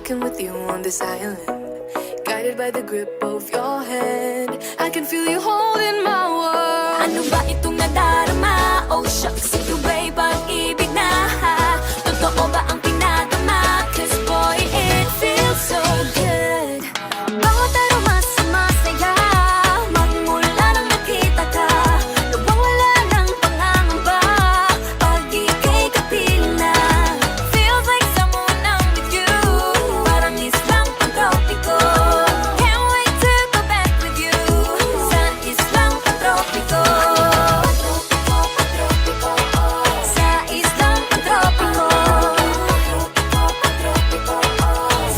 walking with you on this island, guided by the grip of your hand. I can feel you holding my world. Ano ba itong nadarama? Oh shucks, ito ba'y pag-ibig na? Totoo ba ang pinadama? Cause boy, it feels so good. Bawat aroma sumasaya, magmula nang nakita ka. Nawawala ng pangangamba pag ika'y kapiling na. Feels like someone I'm with you, parang islang pantropiko. Can't wait to go back with you sa islang pantropiko. Sa islang pantropiko.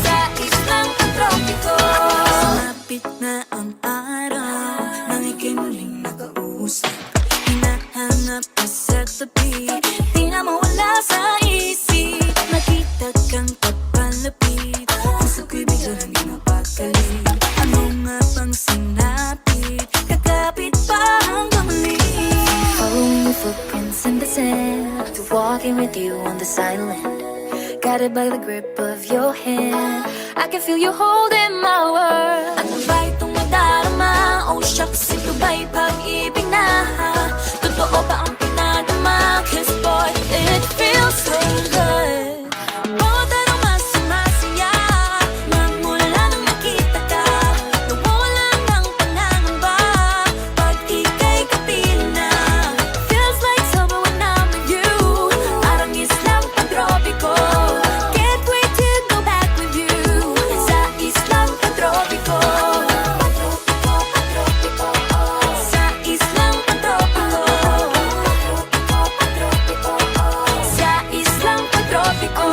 Sa islang pantropiko. Sumapit na ang araw nang ika'y muling nakausap. Hinahanap ka sa tabi, di na mawala sa isip. Nakita kang papalapit, puso ko'y bigla nang di mapakali. Ano nga bang sinapit, kakapit pa hanggang muli. Following your footprints in the sand, to walking with you on this island, guided by the grip of your hand. I can feel you holding my world. Ano ba itong nadarama? Oh shucks, ito ba'y pag-ibig na? Totoo ba ang pinadama? Cause boy, it feels so good. Bawat aroma sumasaya, magmula nang nakita ka. Nawawala ng pangangamba pag ika'y kapiling na. Feels like summer when I'm with you, parang islang pantropiko. Can't wait to go back with you sa islang pantropiko. Sa islang pantropiko. Sa islang pantropiko.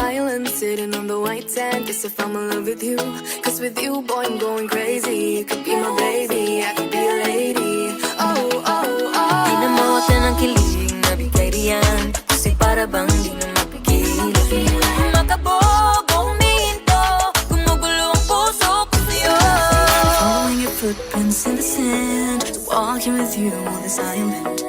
Island sitting on the white sand, guess if I'm in love with you. Cause with you, boy, I'm going crazy. You could be my baby, I could be a lady. Oh, oh, oh. Di na mawala ng kilig na bigay riyan, kasi para bang di na mapigilan. Makabog o huminto, gumugulo ang puso ko sa'yo. Following your footprints in the sand, walking with you on this island,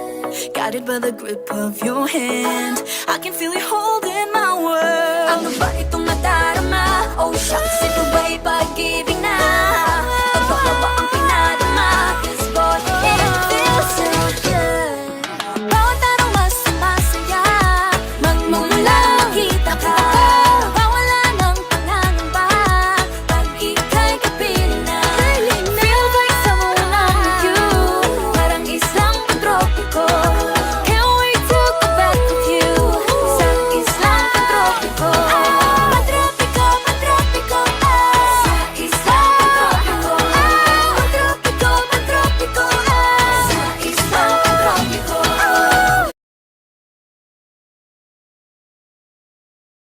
guided by the grip of your hand. I can feel you holding my world. Ano ba itong nadarama? Oh shucks, ito ba'y pag-ibig na? Totoo ba ang pinadama? Cause